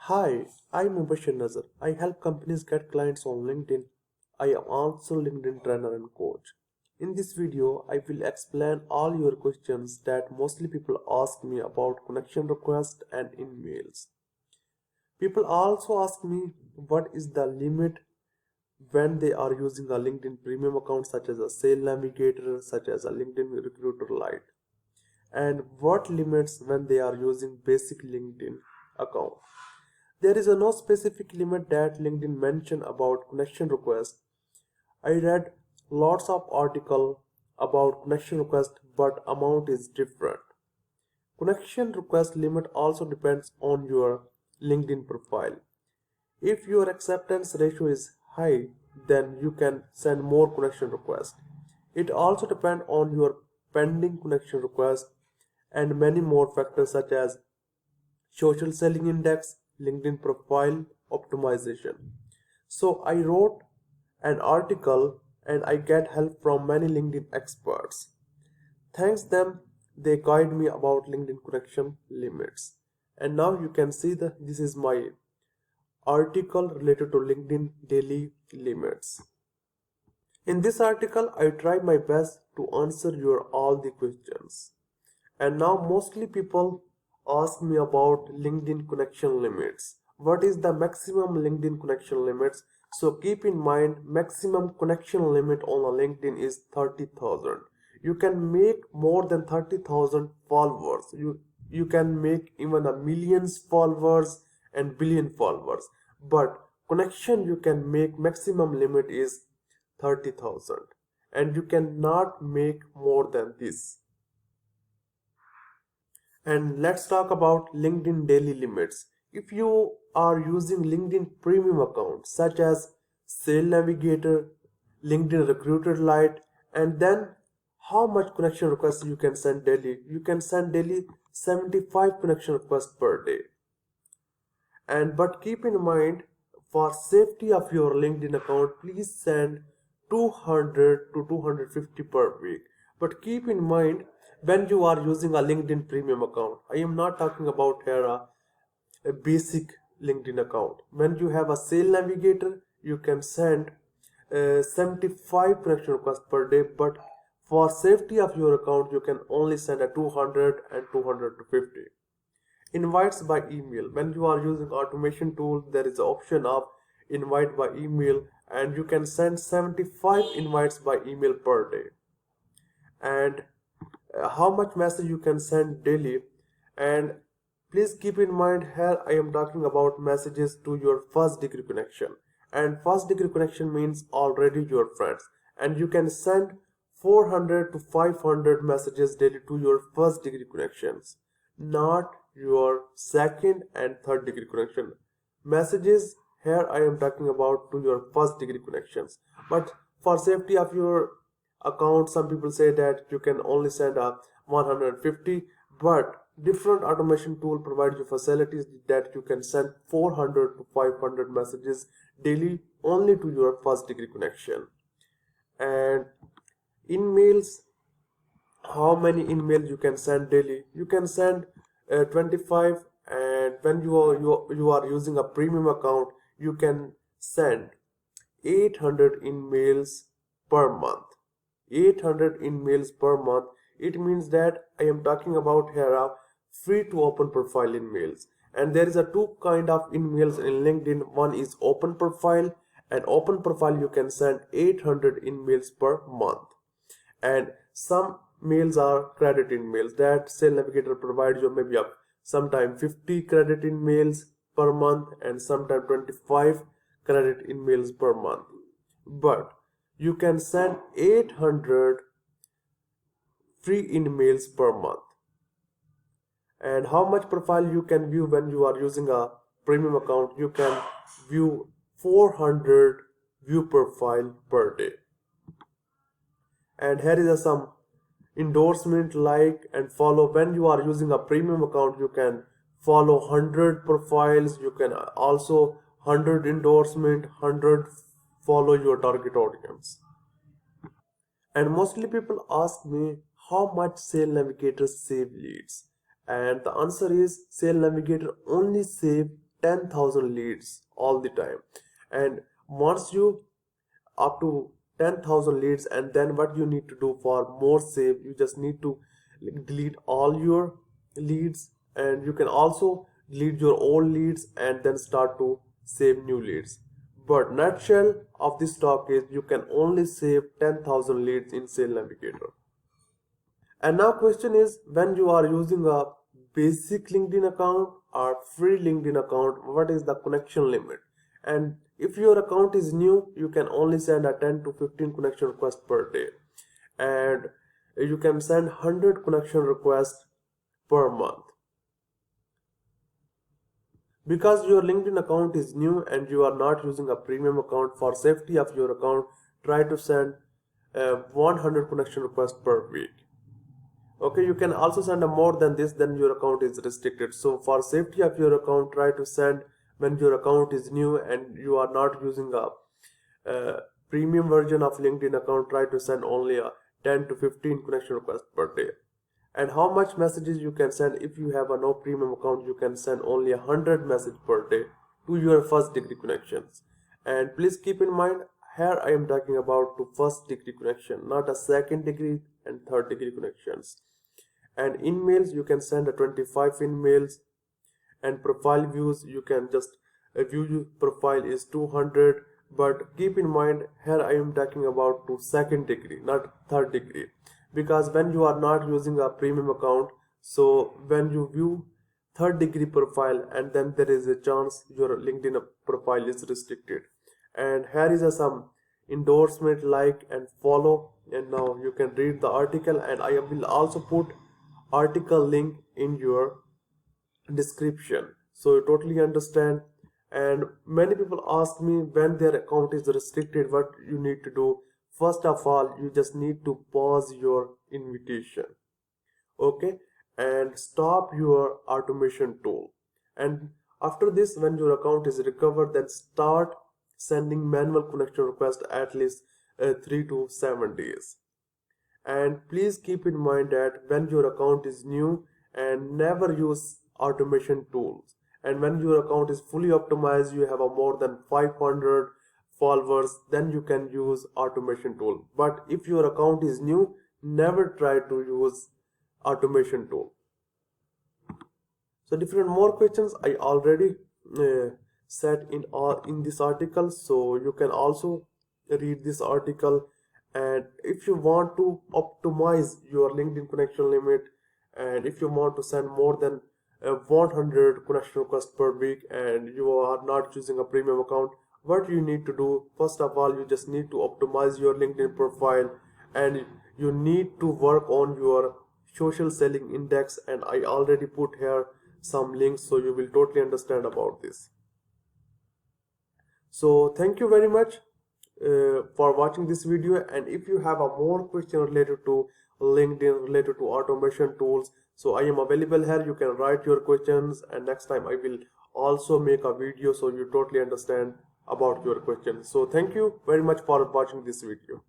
Hi, I'm Mubashir Nazar. I help companies get clients on LinkedIn. I am also LinkedIn trainer and coach. In this video, I will explain all your questions that mostly people ask me about connection requests and emails. People also ask me what is the limit when they are using a LinkedIn premium account such as a sale navigator, such as a LinkedIn recruiter lite, and what limits when they are using basic LinkedIn account. There is no specific limit that LinkedIn mentioned about connection request. I read lots of article about connection request, but amount is different. Connection request limit also depends on your LinkedIn profile. If your acceptance ratio is high, then you can send more connection requests. It also depends on your pending connection request and many more factors such as social selling index, LinkedIn profile optimization. So I wrote an article and I get help from many LinkedIn experts. Thanks them, they guide me about LinkedIn connection limits. And now you can see that this is my article related to LinkedIn daily limits. In this article, I try my best to answer your all the questions. And now mostly people ask me about LinkedIn connection limits. What is the maximum LinkedIn connection limits? So keep in mind maximum connection limit on a LinkedIn is 30,000. You can make more than 30,000 followers. You can make even a millions followers and billion followers. But connection you can make maximum limit is 30,000 and you cannot make more than this. And let's talk about LinkedIn daily limits. If you are using LinkedIn premium accounts such as Sale Navigator, LinkedIn Recruiter Lite, and then how much connection requests you can send daily? You can send daily 75 connection requests per day. And but keep in mind, for safety of your LinkedIn account, please send 200 to 250 per week. But keep in mind, when you are using a LinkedIn premium account, I am not talking about here a basic LinkedIn account. When you have a sale navigator, you can send 75 connection requests per day, but for safety of your account, you can only send a 200 and 200 to 50. Invites by email. When you are using automation tool, there is the option of invite by email, and you can send 75 invites by email per day. And how much message you can send daily. And please keep in mind, here I am talking about messages to your first degree connection, and first degree connection means already your friends, and you can send 400 to 500 messages daily to your first degree connections, not your second and third degree connection messages. Here I am talking about to your first degree connections. But for safety of your account, some people say that you can only send a 150, but different automation tool provides you facilities that you can send 400 to 500 messages daily only to your first degree connection. And emails, how many emails you can send daily? You can send 25, and when you are using a premium account, you can send 800 emails per month. 800 emails per month. It means that I am talking about here a free to open profile emails, and there is a two kind of emails in LinkedIn. One is open profile, and open profile you can send 800 emails per month. And some mails are credit emails that Sale Navigator provides you, maybe up sometime 50 credit emails per month and sometime 25 credit emails per month. But you can send 800 free emails per month. And how much profile you can view when you are using a premium account? You can view 400 view profile per day. And here is some endorsement, like and follow. When you are using a premium account, you can follow 100 profiles. You can also 100 endorsement, 100 follow your target audience. And mostly people ask me how much Sale Navigator save leads, and the answer is Sale Navigator only save 10,000 leads all the time. And once you up to 10,000 leads, and then what you need to do for more save, you just need to delete all your leads, and you can also delete your old leads and then start to save new leads. But nutshell of this talk is you can only save 10,000 leads in Sales Navigator. And now question is, when you are using a basic LinkedIn account or free LinkedIn account, what is the connection limit? And if your account is new, you can only send a 10 to 15 connection requests per day. And you can send 100 connection requests per month. Because your LinkedIn account is new and you are not using a premium account, for safety of your account, try to send 100 connection requests per week. Okay, you can also send a more than this, then your account is restricted. So for safety of your account, try to send, when your account is new and you are not using a premium version of LinkedIn account, try to send only a 10 to 15 connection requests per day. And how much messages you can send? If you have a no premium account, you can send only 100 messages per day to your first degree connections. And please keep in mind, here I am talking about to first degree connection, not a second degree and third degree connections. And emails, you can send a 25 emails. And profile views, you can just view your profile is 200. But keep in mind, here I am talking about to second degree, not third degree, because when you are not using a premium account, so when you view third degree profile, and then there is a chance your LinkedIn profile is restricted. And here is some endorsement, like and follow. And now you can read the article, and I will also put article link in your description so you totally understand. And many people ask me, when their account is restricted, what you need to do. First of all, you just need to pause your invitation, okay, and stop your automation tool. And after this, when your account is recovered, then start sending manual connection request at least 3 to 7 days. And please keep in mind that when your account is new, and never use automation tools. And when your account is fully optimized, you have a more than 500 followers, then you can use automation tool. But if your account is new, never try to use automation tool. So different more questions I already said in this article, so you can also read this article. And if you want to optimize your LinkedIn connection limit, and if you want to send more than 100 connection requests per week, and you are not using a premium account, what you need to do, first of all, you just need to optimize your LinkedIn profile, and you need to work on your social selling index. And I already put here some links, so you will totally understand about this. So thank you very much for watching this video. And if you have a more question related to LinkedIn, related to automation tools, so I am available here. You can write your questions, and next time I will also make a video so you totally understand about your questions. So thank you very much for watching this video.